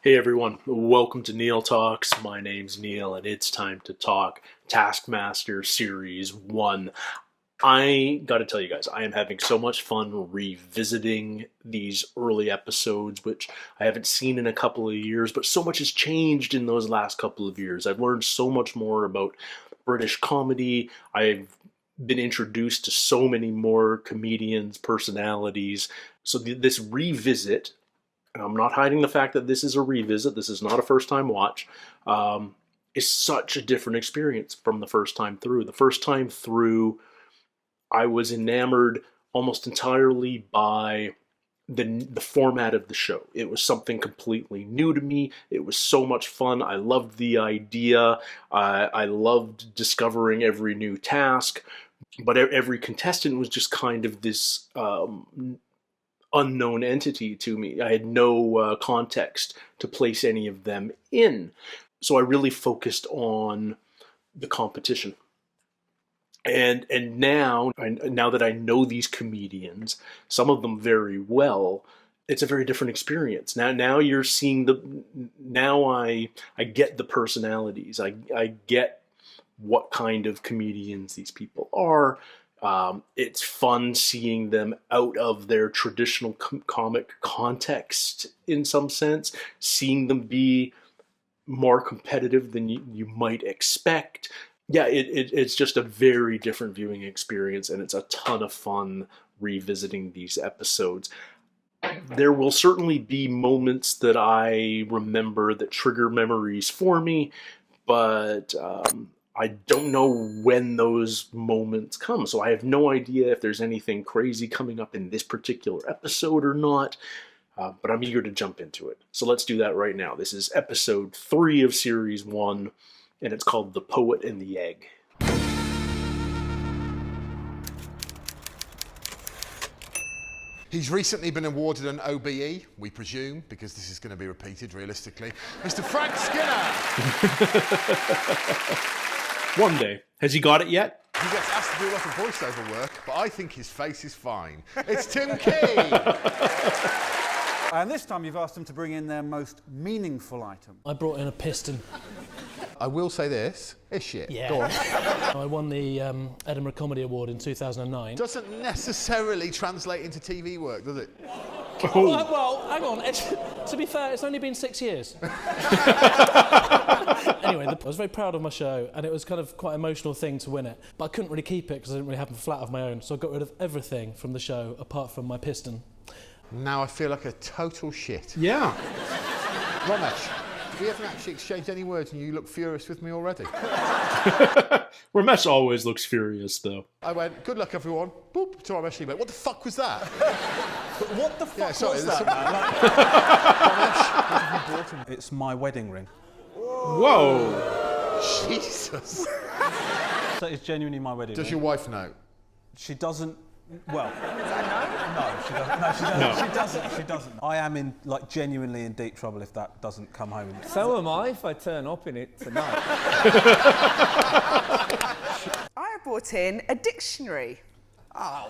Hey everyone, welcome to Neil Talks. My name's Neil and it's time to talk Taskmaster Series 1. I gotta tell you guys, I am having so much fun revisiting these early episodes, which I haven't seen in a couple of years, but so much has changed in those last couple of years. I've learned so much more about British comedy. I've been introduced to so many more comedians, personalities. So this revisit, and I'm not hiding the fact that this is a revisit, this is not a first-time watch, is such a different experience from the first time through. The first time through, I was enamored almost entirely by the format of the show. It was something completely new to me. It was so much fun. I loved the idea. I loved discovering every new task, but every contestant was just kind of this unknown entity to me. I had no context to place any of them in. So I really focused on the competition. And now that I know these comedians, some of them very well, it's a very different experience. Now you're seeing now I get the personalities. I get what kind of comedians these people are. It's fun seeing them out of their traditional comic context in some sense, seeing them be more competitive than you might expect. Yeah, it's just a very different viewing experience, and it's a ton of fun revisiting these episodes. There will certainly be moments that I remember that trigger memories for me, but I don't know when those moments come, so I have no idea if there's anything crazy coming up in this particular episode or not, but I'm eager to jump into it. So let's do that right now. This is episode 3 of Series 1, and it's called The Poet and the Egg. He's recently been awarded an OBE, we presume, because this is going to be repeated realistically. Mr. Frank Skinner! One day. Has he got it yet? He gets asked to do a lot of voiceover work, but I think his face is fine. It's Tim Key! And this time you've asked them to bring in their most meaningful item. I brought in a piston. I will say this, it's shit. Yeah. Go on. I won the Edinburgh Comedy Award in 2009. Doesn't necessarily translate into TV work, does it? Oh. Well, hang on. To be fair, it's only been 6 years. Anyway, I was very proud of my show, and it was kind of quite an emotional thing to win it. But I couldn't really keep it because I didn't really have a flat of my own, so I got rid of everything from the show apart from my piston. Now I feel like a total shit. Yeah. Romesh, we haven't actually exchanged any words and you look furious with me already. Ramesh always looks furious, though. I went, good luck everyone. Boop, to Romesh, he went, what the fuck was that? What the fuck was that, man? Romesh, what have you brought him? It's my wedding ring. Whoa. Jesus. That is genuinely my wedding ring. Does your wife know? She doesn't... Well... No, she doesn't. No, she doesn't. No. She doesn't. I am genuinely in deep trouble if that doesn't come home. So am I if I turn up in it tonight. I brought in a dictionary. No,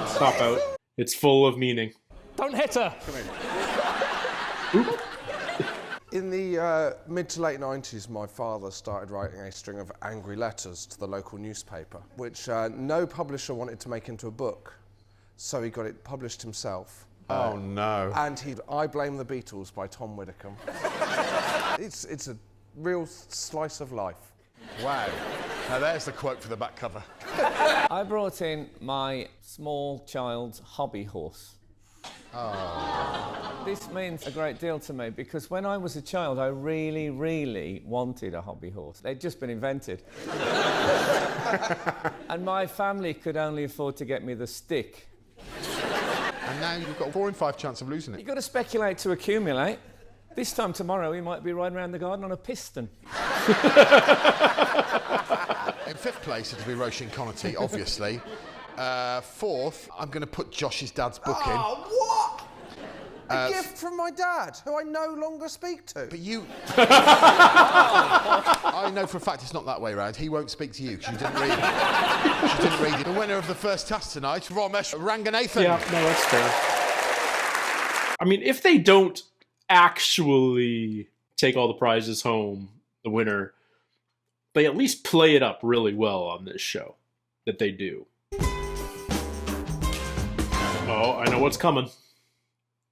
stop out. It's full of meaning. Don't hit her! In the mid to late 90s, my father started writing a string of angry letters to the local newspaper, which no publisher wanted to make into a book, so he got it published himself. Oh no. And I Blame the Beatles by Tom Widdicombe. It's a real slice of life. Wow. Now there's the quote for the back cover. I brought in my small child's hobby horse. Oh. This means a great deal to me because when I was a child, I really, really wanted a hobby horse. They'd just been invented. And my family could only afford to get me the stick. And now you've got a 4 in 5 chance of losing it. You've got to speculate to accumulate. This time tomorrow, we might be riding around the garden on a piston. In 5th place, it'll be Roisin Conaty, obviously. 4th, I'm going to put Josh's dad's book in. Oh, what? A gift from my dad, who I no longer speak to. But you... I know for a fact it's not that way round. He won't speak to you because you didn't read it. She didn't read it. The winner of the first task tonight, Romesh Ranganathan. Yeah, no, that's fair. I mean, if they don't actually take all the prizes home, the winner, they at least play it up really well on this show that they do. Oh, I know what's coming.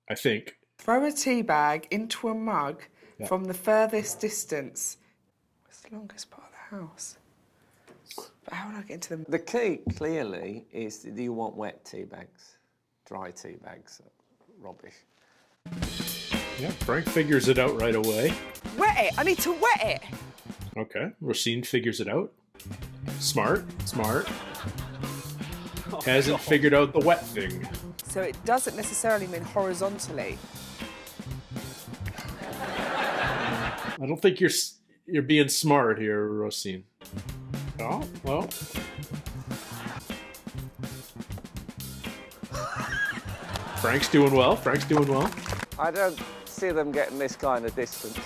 I think. Throw a tea bag into a mug from the furthest distance. What's the longest part of the house? But how would I get into the... The key, clearly, is that you want wet tea bags. Dry tea bags are rubbish. Yeah, Frank figures it out right away. Wet it! I need to wet it! Okay, Roisin figures it out. Smart. Hasn't figured out the wet thing. So it doesn't necessarily mean horizontally. I don't think you're being smart here, Roisin. Oh, well. Frank's doing well. I don't see them getting this kind of distance.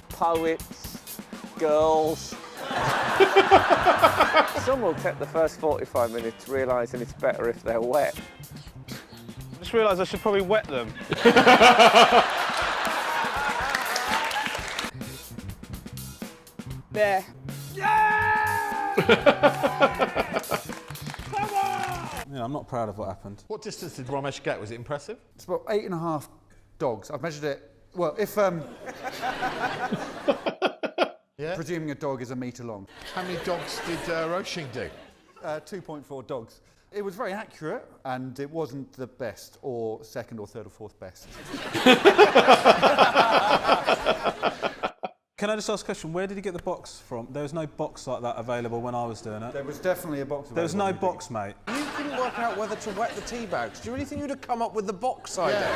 Poets, girls. Some will take the first 45 minutes realising it's better if they're wet. I just realised I should probably wet them. There. Yeah, I'm not proud of what happened. What distance did Romesh get? Was it impressive? It's about 8.5 dogs. I've measured it. Well, if Yeah. presuming a dog is a metre long. How many dogs did Roisin do? 2.4 dogs. It was very accurate, and it wasn't the best, or second, or third, or fourth best. Can I just ask a question? Where did you get the box from? There was no box like that available when I was doing it. There was definitely a box. There was no box, mate. You couldn't work out whether to wet the tea bags. Do you really think you'd have come up with the box idea?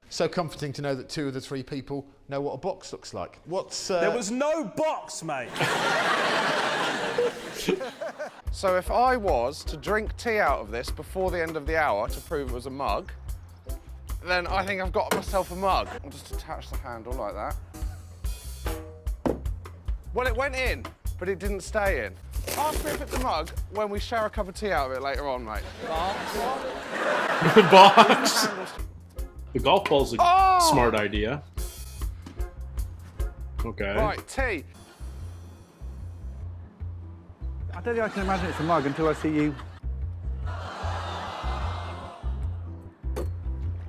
So comforting to know that 2 of the 3 people know what a box looks like. What's There was no box, mate. So if I was to drink tea out of this before the end of the hour to prove it was a mug, then I think I've got myself a mug. I'll just attach the handle like that. Well, it went in, but it didn't stay in. Ask me if it's a mug when we share a cup of tea out of it later on, mate. Box. The golf ball's a smart idea. Okay. Right, tea. I don't think I can imagine it's a mug until I see you.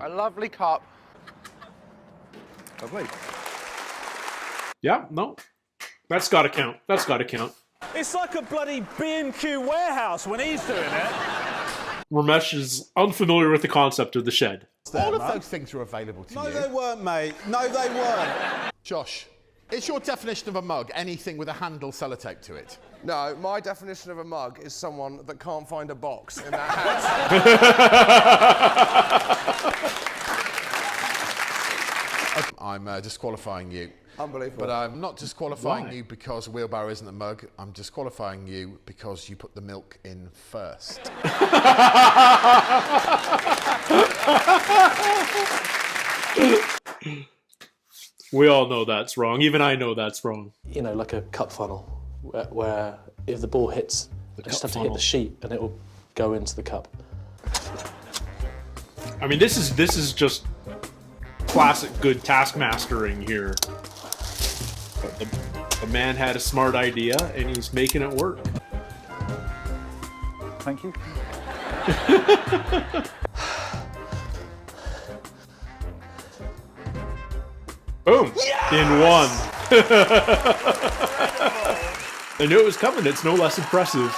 A lovely cup. Lovely. Yeah, no. That's gotta count. It's like a bloody B&Q warehouse when he's doing it. Romesh is unfamiliar with the concept of the shed. all of those things are available to you. No, they weren't, mate. No, they weren't. Josh, is your definition of a mug anything with a handle sellotape to it? No, my definition of a mug is someone that can't find a box in their hat. I'm disqualifying you. Unbelievable. But I'm not disqualifying you because a wheelbarrow isn't a mug. I'm disqualifying you because you put the milk in first. We all know that's wrong. Even I know that's wrong. You know, like a cup funnel, where if the ball hits, I just have to hit the sheet and it will go into the cup. I mean, this is just classic good taskmastering here. But the man had a smart idea and he's making it work. Thank you. Boom! Yes! In one. I knew it was coming. It's no less impressive.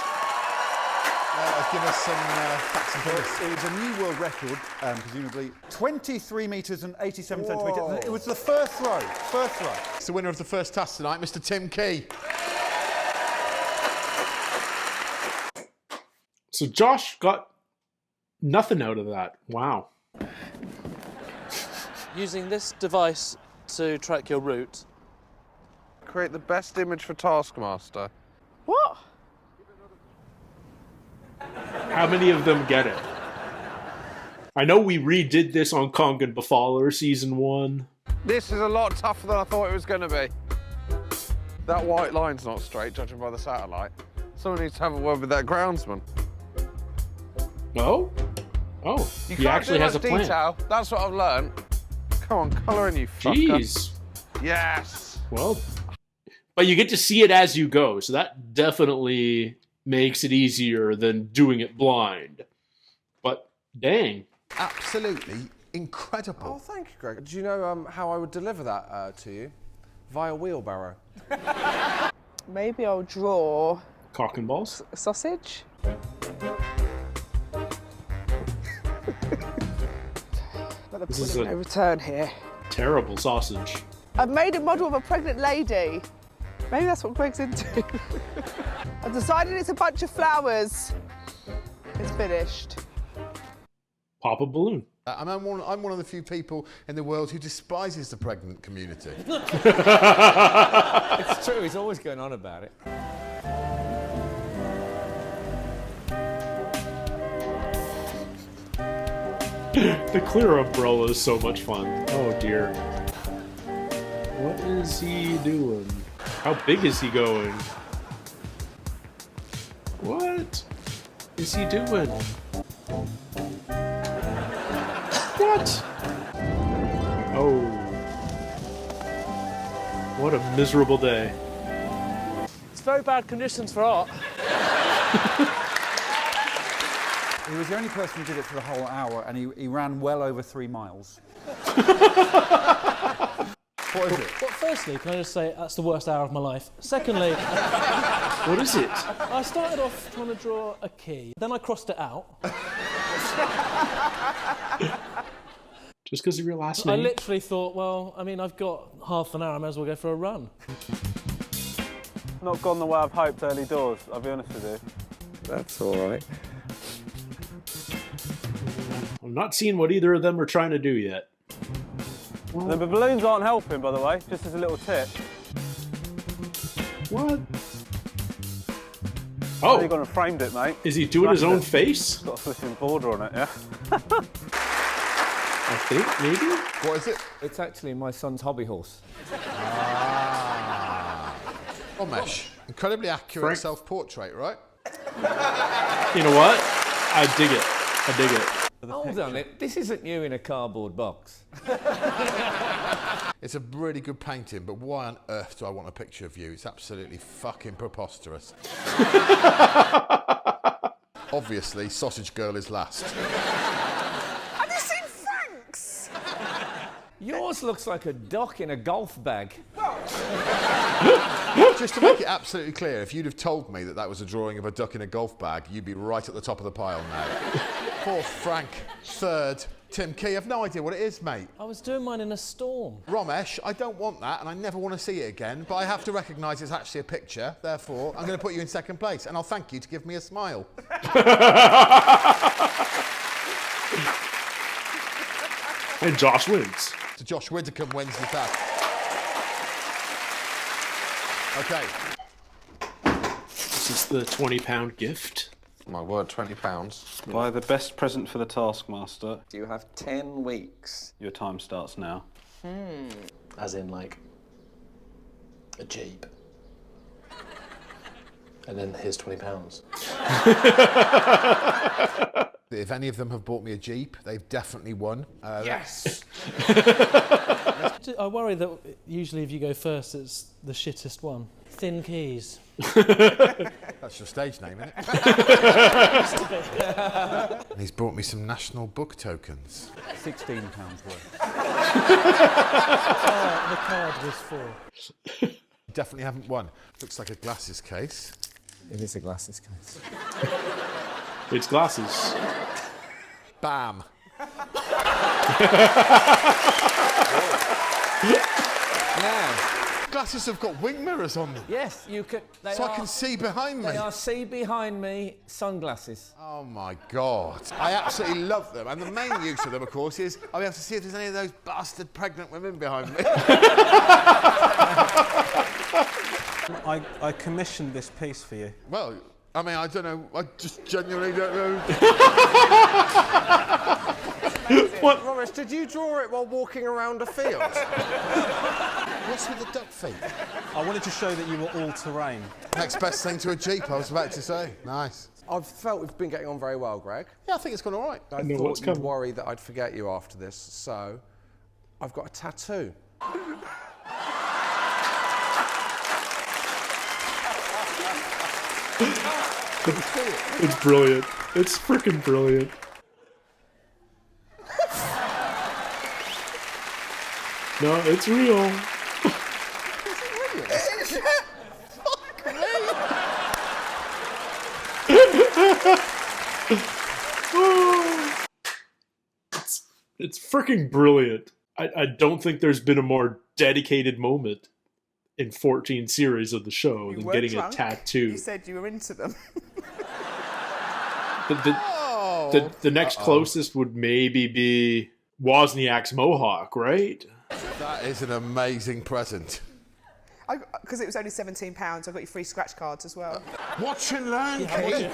Give us some facts and figures. It was a new world record, presumably 23 metres and 87 centimetres. It was the first throw. It's the winner of the first task tonight, Mr. Tim Key. So Josh got nothing out of that. Wow. Using this device to track your route. Create the best image for Taskmaster. What? How many of them get it? I know we redid this on Kongan Befaller Season 1. This is a lot tougher than I thought it was going to be. That white line's not straight, judging by the satellite. Someone needs to have a word with that groundsman. Well, Oh, You he can't actually do has a much plan. detail. That's what I've learned. Come on, colour in, you fucker. Jeez. Yes. Well, but you get to see it as you go, so that definitely makes it easier than doing it blind. But dang. Absolutely incredible. Oh, thank you, Greg. Do you know how I would deliver that to you? Via wheelbarrow. Maybe I'll draw Cock and balls? a sausage. Got the This is point of no return here. Terrible sausage. I've made a model of a pregnant lady. Maybe that's what Greg's into. I've decided it's a bunch of flowers. It's finished. Pop a balloon. And I'm one of the few people in the world who despises the pregnant community. It's true, he's always going on about it. The clear umbrella is so much fun. Oh dear. What is he doing? How big is he going? What is he doing? What? Oh. What a miserable day. It's very bad conditions for art. He was the only person who did it for the whole hour, and he ran well over 3 miles. What is it? Well, firstly, can I just say that's the worst hour of my life. Secondly, What is it? I started off trying to draw a key, then I crossed it out. Just because of your last I name? literally thought, well, I mean, I've got half an hour, I may as well go for a run. Not gone the way I've hoped early doors, I'll be honest with you. That's all right. I'm not seeing what either of them are trying to do yet. The balloons aren't helping, by the way, just as a little tip. What? Oh, Oh, you've gone and framed it, mate. is he doing his own Smashed it. face? Got a flipping border on it, yeah? I think, maybe? What is it? It's actually my son's hobby horse. Romesh. Incredibly accurate Frank- self-portrait, right? You know what? I dig it. I dig it. Hold on, this isn't you in a cardboard box. It's a really good painting, but why on earth do I want a picture of you? It's absolutely fucking preposterous. Obviously, Sausage Girl is last. Have you seen Frank's? Yours looks like a duck in a golf bag. Just to make it absolutely clear, if you'd have told me that that was a drawing of a duck in a golf bag, you'd be right at the top of the pile now. Fourth, Frank. Third, Tim Key. I've no idea what it is, mate. I was doing mine in a storm. Romesh, I don't want that, and I never want to see it again, but I have to recognise it's actually a picture, therefore I'm going to put you in second place, and I'll thank you to give me a smile. And Josh wins. So Josh Widdicombe wins the task. Okay. This is the £20 gift. My word, £20. Buy the best present for the Taskmaster. You have 10 weeks. Your time starts now. As in, like, a Jeep. And then here's £20. If any of them have bought me a Jeep, they've definitely won. Yes! I worry that usually if you go first, it's the shittest one. Thin keys. That's your stage name, isn't it? And he's brought me some national book tokens. £16 worth. The card was for. Definitely haven't won. Looks like a glasses case. It is a glasses case. It's glasses. Bam. Now, Glasses have got wing mirrors on them. yes, you can. I can see behind me. They are see behind me sunglasses. Oh my God. I absolutely love them. And the main use of them, of course, is I'll be able to see if there's any of those bastard pregnant women behind me. I commissioned this piece for you. Well, I mean, I don't know. I just genuinely don't know. What? Romesh, did you draw it while walking around a field? What's with the duck feet? I wanted to show that you were all terrain. Next best thing to a Jeep, I was about to say. Nice. I've felt we've been getting on very well, Greg. Yeah, I think it's gone all right. I know what's thought you'd coming. worry that I'd forget you after this, so I've got a tattoo. It's brilliant. It's freaking brilliant. No, it's real. It's freaking brilliant. I don't think there's been a more dedicated moment in 14 series of the show than getting a tattoo. You said you were into them. The next closest would maybe be Wozniak's mohawk, right? That is an amazing present. Because it was only £17, I got you free scratch cards as well. Watch and learn, Kate.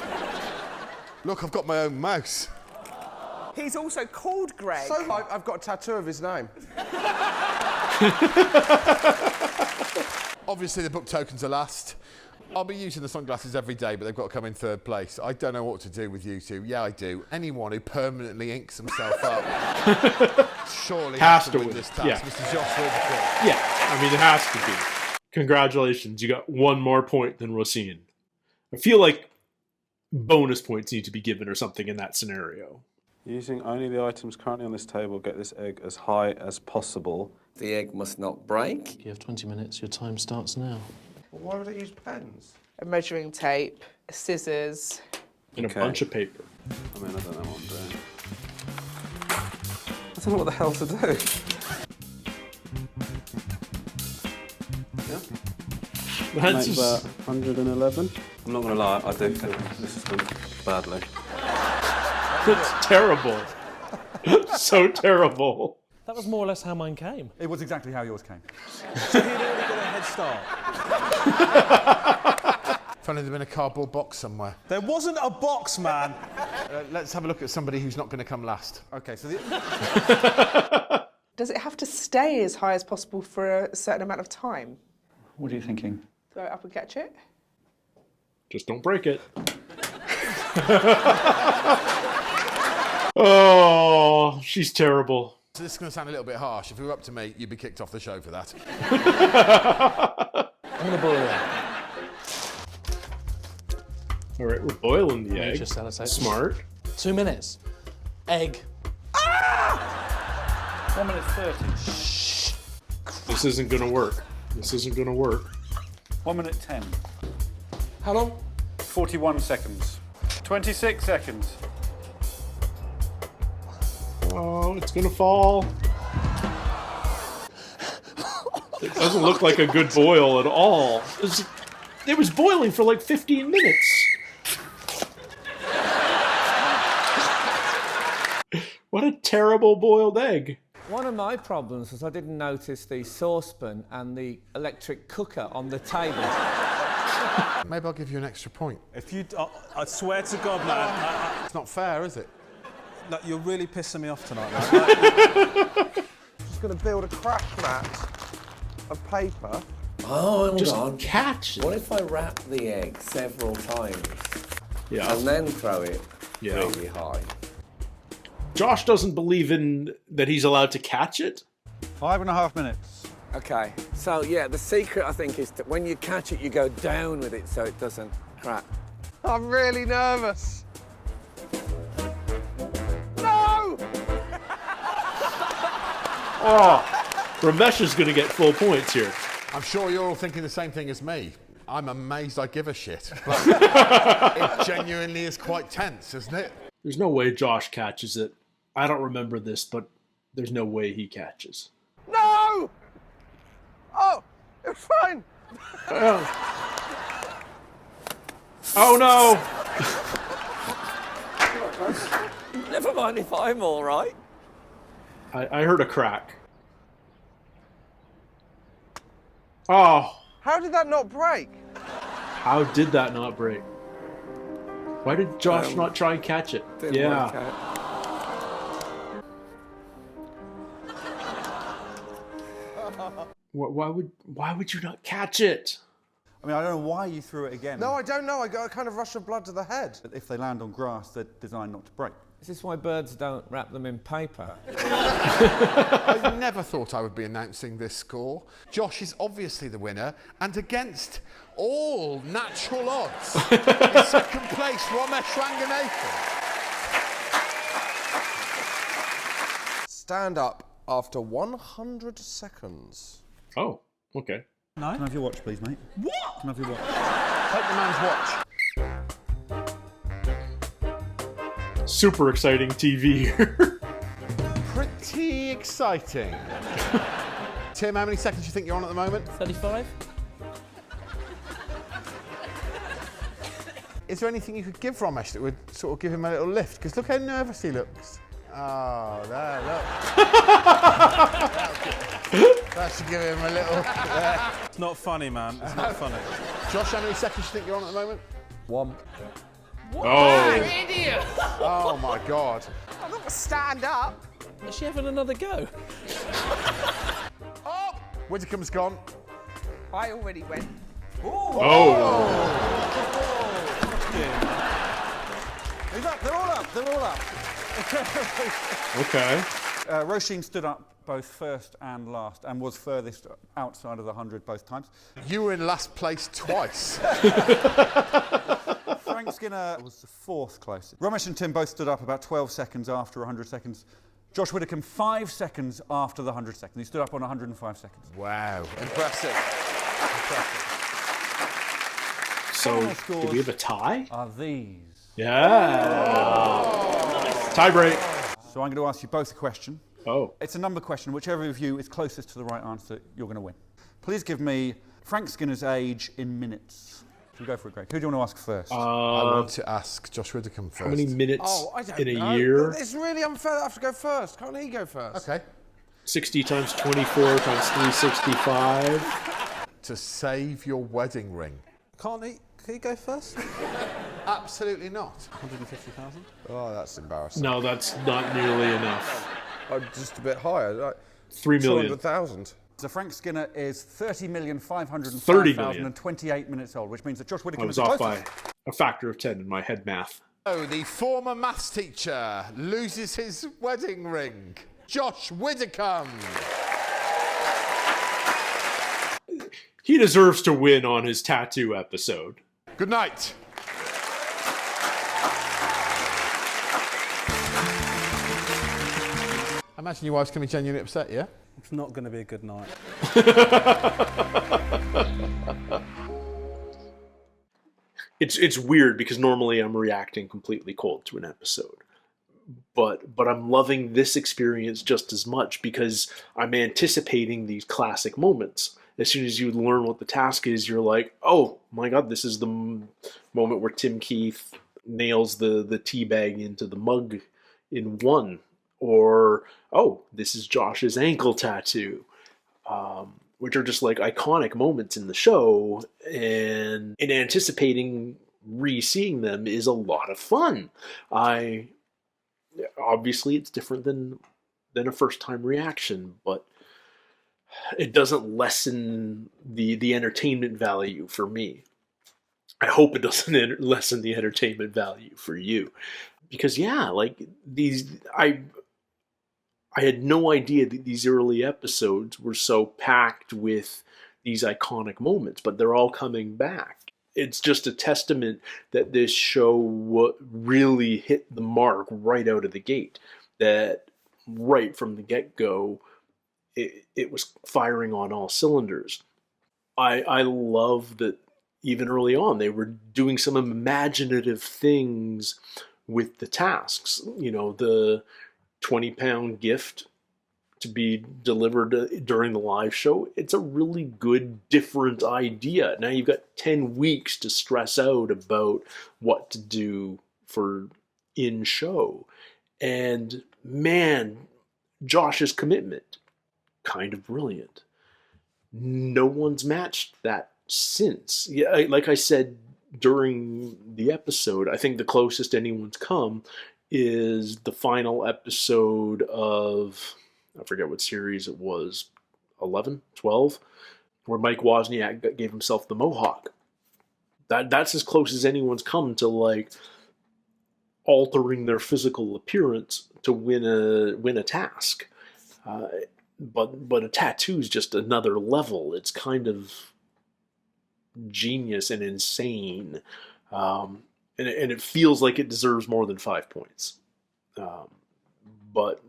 Look, I've got my own mouse. He's also called Greg. So I've got a tattoo of his name. Obviously, the book tokens are last. I'll be using the sunglasses every day, but they've got to come in third place. I don't know what to do with you two. Yeah, I do. Anyone who permanently inks himself up surely has to win this task. Yeah. Mr. Josh Widdicombe. Yeah, I mean, it has to be. Congratulations, you got one more point than Roisin. I feel like bonus points need to be given or something in that scenario. Using only the items currently on this table, get this egg as high as possible. The egg must not break. You have 20 minutes. Your time starts now. Why would I use pens? A measuring tape, scissors. And a bunch of paper. I mean, I don't know what I'm doing. I don't know what the hell to do. That's Make just... that 111. I'm not going to lie, I do think this has gone badly. It's terrible. So terrible. That was more or less how mine came. It was exactly how yours came. So he'd already got a head start. If only there'd been a cardboard box somewhere. There wasn't a box, man. Let's have a look at somebody who's not going to come last. Okay, so Does it have to stay as high as possible for a certain amount of time? what are you thinking? Throw it up and catch it? Just don't break it. Oh, she's terrible. So this is going to sound a little bit harsh. If it were up to me, you'd be kicked off the show for that. I'm going to boil it. All right, we're boiling the egg. Just sellotape. Smart. 2 minutes. Egg. 1 minute 30. This isn't going to work. This isn't going to work. 1 minute 10. How long? 41 seconds. 26 seconds. Oh, it's going to fall. It doesn't look like a good boil at all. It was boiling for like 15 minutes. What a terrible boiled egg. One of my problems was I didn't notice the saucepan and the electric cooker on the table. Maybe I'll give you an extra point. If you, I swear to God, man, It's not fair, is it? you're really pissing me off tonight, man. Just going to build a crash mat of paper. Oh, hold Just on. catch it. What if I wrap the egg several times Yeah. and then throw it Yeah. really high? Josh doesn't believe in that he's allowed to catch it. 5.5 minutes. Okay, so yeah, the secret I think is that when you catch it, you go down with it so it doesn't crack. I'm really nervous. No! Oh, Romesh is going to get full points here. I'm sure you're all thinking the same thing as me. I'm amazed I give a shit. But it genuinely is quite tense, isn't it? There's no way Josh catches it. I don't remember this, but there's no way he catches. No! Oh, it's fine. Oh no! Never mind if I'm all right. I heard a crack. Oh, How did that not break? how did that not break? Why did Josh not try and catch it? Didn't Yeah. work out. Why would you not catch it? I mean, I don't know why you threw it again. No, I don't know. I got a kind of rush of blood to the head. But if they land on grass, they're designed not to break. Is this why birds don't wrap them in paper? I never thought I would be announcing this score. Josh is obviously the winner, and against all natural odds, in second place, Romesh Ranganathan. Stand up after 100 seconds. Oh, okay. No? Can I have your watch, please, mate? What? Can I have your watch? Take the man's watch. Super exciting TV here. Pretty exciting. Tim, how many seconds do you think you're on at the moment? 35. Is there anything you could give Romesh that would sort of give him a little lift? Because look how nervous he looks. Oh, there, look. That should give him a little... It's not funny, man. It's not funny. Josh, how many seconds do you think you're on at the moment? 1. Oh. Idiot! Oh, my God. I'm not going to stand up. Is she having another go? Oh! Widdicombe's gone. I already went. Oh. They're all up. They're all up. Okay. Roisin stood up both first and last and was furthest outside of the 100 both times. You were in last place twice. Frank Skinner was the 4th closest. Romesh and Tim both stood up about 12 seconds after 100 seconds. Josh Widdicombe 5 seconds after the 100 seconds. He stood up on 105 seconds. Wow. Impressive. So, Final do scores we have a tie? are these. Yeah. Tie break. So I'm going to ask you both a question. Oh. It's a number question. Whichever of you is closest to the right answer, you're going to win. Please give me Frank Skinner's age in minutes. Should we go for it, Greg? Who do you want to ask first? I want to ask Josh Widdicombe first. How many minutes I don't in a know. year? It's really unfair that I have to go first. Can't he go first? Okay. 60 times 24 times 365. To save your wedding ring. Can't he? Can he go first? Absolutely not. 150,000. Oh, that's embarrassing. No, that's not nearly enough. I'm just a bit higher. Like 3 million. 200,000. So Frank Skinner is 30,505,028 minutes old, which means that Josh I Widdicombe was is the off closest. by a factor of 10 in my head math. Oh, the former maths teacher loses his wedding ring. Josh Widdicombe. He deserves to win on his tattoo episode. Good night. I imagine your wife's going to be genuinely upset, yeah? It's not going to be a good night. It's weird because normally I'm reacting completely cold to an episode. But I'm loving this experience just as much because I'm anticipating these classic moments. As soon as you learn what the task is, you're like, oh my God, this is the moment where Tim Keith nails the tea bag into the mug in one. Or, oh, this is Josh's ankle tattoo. Which are just like iconic moments in the show. And anticipating re-seeing them is a lot of fun. Obviously, it's different than a first-time reaction, but it doesn't lessen the entertainment value for me. I hope it doesn't lessen the entertainment value for you. Because, yeah, like, I had no idea that these early episodes were so packed with these iconic moments, but they're all coming back. It's just a testament that this show really hit the mark right out of the gate. That right from the get-go, it was firing on all cylinders. I love that even early on they were doing some imaginative things with the tasks. You know, the 20-pound gift to be delivered during the live show. It's a really good, different idea. Now you've got 10 weeks to stress out about what to do for in-show. And man, Josh's commitment, kind of brilliant. No one's matched that since. Yeah, like I said during the episode, I think the closest anyone's come is the final episode of, I forget what series it was, 11, 12, where Mike Wozniak gave himself the mohawk. That's as close as anyone's come to like altering their physical appearance to win a task. But a tattoo is just another level. It's kind of genius and insane, and it feels like it deserves more than 5 points. But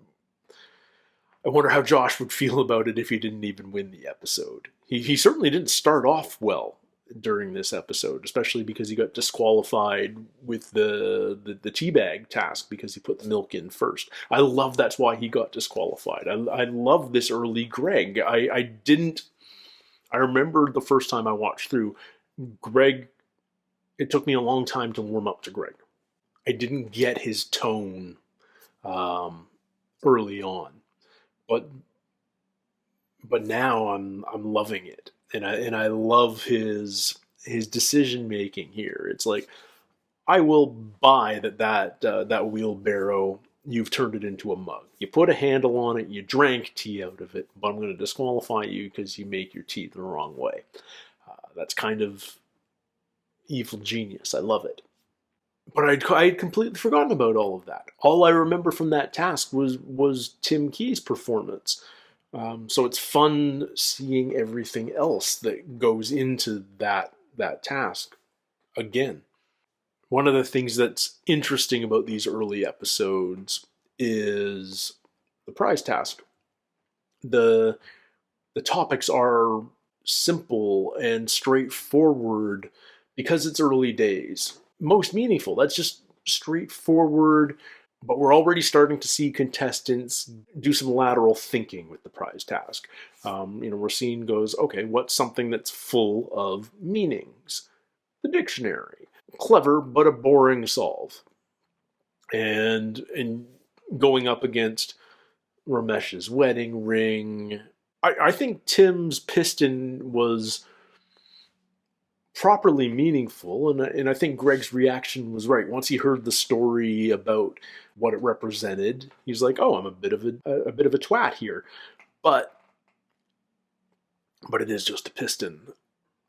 I wonder how Josh would feel about it if he didn't even win the episode. He certainly didn't start off well during this episode, especially because he got disqualified with the teabag task because he put the milk in first. I love that's why he got disqualified. I love this early Greg. I remember the first time I watched through, Greg, it took me a long time to warm up to Greg. I didn't get his tone early on. But now I'm loving it. And I love his decision making here. It's like, I will buy that wheelbarrow. You've turned it into a mug. You put a handle on it. You drank tea out of it. But I'm going to disqualify you because you make your tea the wrong way. That's kind of evil genius. I love it. But I had completely forgotten about all of that. All I remember from that task was Tim Key's performance. So it's fun seeing everything else that goes into that task again. One of the things that's interesting about these early episodes is the prize task. The topics are simple and straightforward because it's early days. Most meaningful. That's just straightforward. But we're already starting to see contestants do some lateral thinking with the prize task. Roisin goes, okay, what's something that's full of meanings? The dictionary. Clever, but a boring solve. And going up against Romesh's wedding ring. I think Tim's piston was properly meaningful, and I think Greg's reaction was right. Once he heard the story about what it represented, he's like, "Oh, I'm a bit of a twat here," but it is just a piston.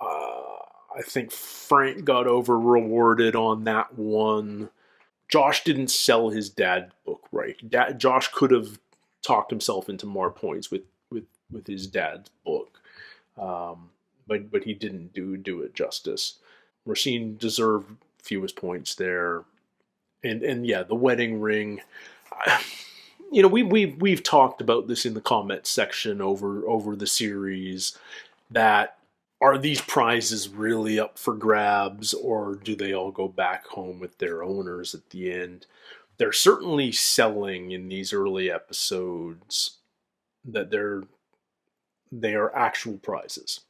I think Frank got over rewarded on that one. Josh didn't sell his dad's book right. Josh could have talked himself into more points with his dad's book. But he didn't do it justice. Roisin deserved fewest points there, and yeah, the wedding ring. We've talked about this in the comments section over the series. That are these prizes really up for grabs, or do they all go back home with their owners at the end? They're certainly selling in these early episodes that they are actual prizes.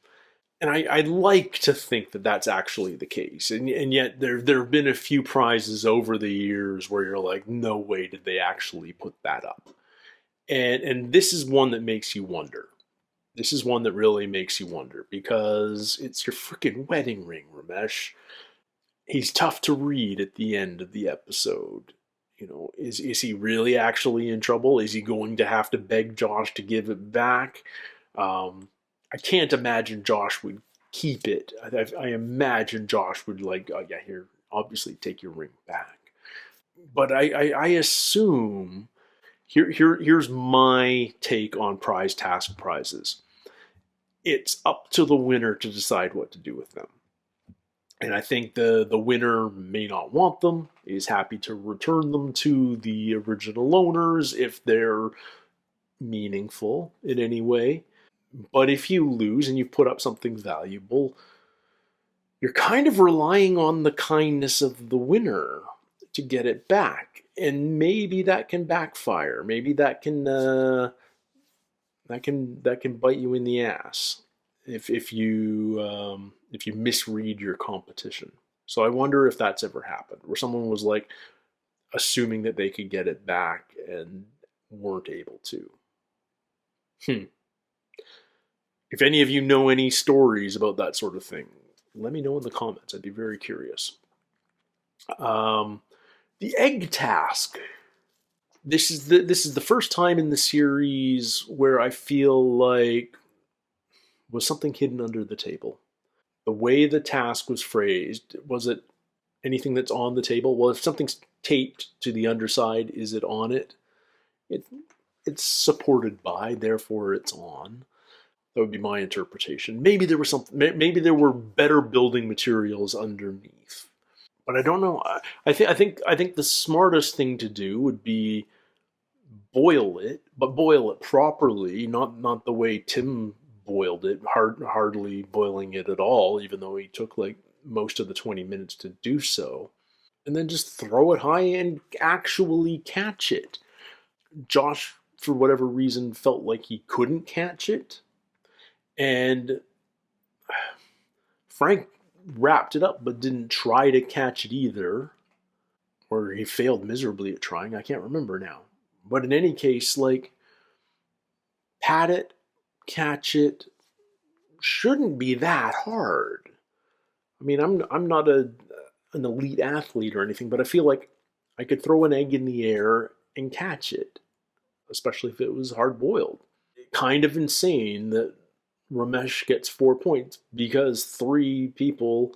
And I'd like to think that that's actually the case. And yet there have been a few prizes over the years where you're like, no way did they actually put that up. And this is one that makes you wonder. This is one that really makes you wonder because it's your freaking wedding ring, Romesh. He's tough to read at the end of the episode. Is he really actually in trouble? Is he going to have to beg Josh to give it back? I can't imagine Josh would keep it. I imagine Josh would like, oh yeah, here, obviously take your ring back. But I assume, here's my take on prize task prizes. It's up to the winner to decide what to do with them. And I think the winner may not want them, is happy to return them to the original owners if they're meaningful in any way. But if you lose and you put up something valuable, you're kind of relying on the kindness of the winner to get it back. And maybe that can backfire. Maybe that can bite you in the ass if you misread your competition. So I wonder if that's ever happened, where someone was like assuming that they could get it back and weren't able to. If any of you know any stories about that sort of thing, let me know in the comments. I'd be very curious. The egg task. This is the first time in the series where I feel like was something hidden under the table. The way the task was phrased, was it anything that's on the table? Well, if something's taped to the underside, is it on it? It's supported by, therefore it's on. That would be my interpretation. Maybe there was something. Maybe there were better building materials underneath, but I don't know. I think the smartest thing to do would be boil it, but boil it properly, not the way Tim boiled it, hardly boiling it at all, even though he took like most of the 20 minutes to do so, and then just throw it high and actually catch it. Josh, for whatever reason, felt like he couldn't catch it. And Frank wrapped it up but didn't try to catch it either. Or he failed miserably at trying. I can't remember now. But in any case, like, pat it, catch it, shouldn't be that hard. I mean, I'm not an elite athlete or anything, but I feel like I could throw an egg in the air and catch it, especially if it was hard-boiled. Kind of insane that Romesh gets 4 points because 3 people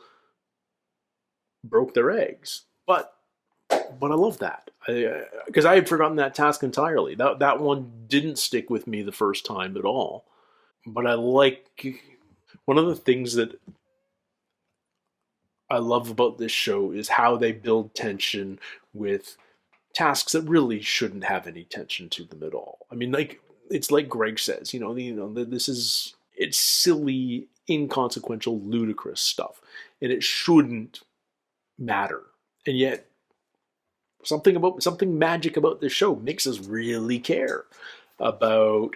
broke their eggs. But I love that. Because I had forgotten that task entirely. That one didn't stick with me the first time at all. But I like... One of the things that I love about this show is how they build tension with tasks that really shouldn't have any tension to them at all. I mean, like, it's like Greg says, it's silly, inconsequential, ludicrous stuff, and it shouldn't matter. And yet, something magic about this show makes us really care about,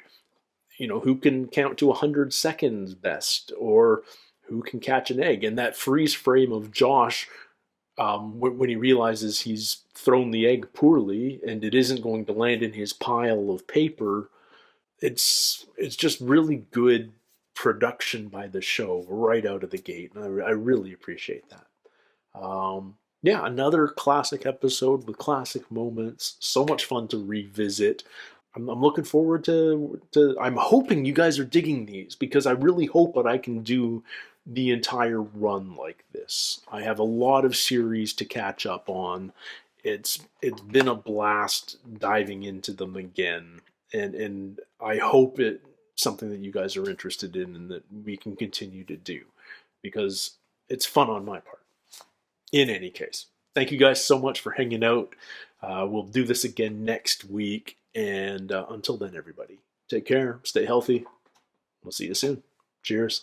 who can count to 100 seconds best, or who can catch an egg. And that freeze frame of Josh, when he realizes he's thrown the egg poorly and it isn't going to land in his pile of paper, it's just really good production by the show right out of the gate. And I really appreciate that. Another classic episode with classic moments. So much fun to revisit. I'm looking forward to. I'm hoping you guys are digging these, because I really hope that I can do the entire run like this. I have a lot of series to catch up on. It's been a blast diving into them again, and I hope it's something that you guys are interested in and that we can continue to do, because it's fun on my part. In any case, thank you guys so much for hanging out. We'll do this again next week. And until then, everybody, take care, stay healthy. We'll see you soon. Cheers.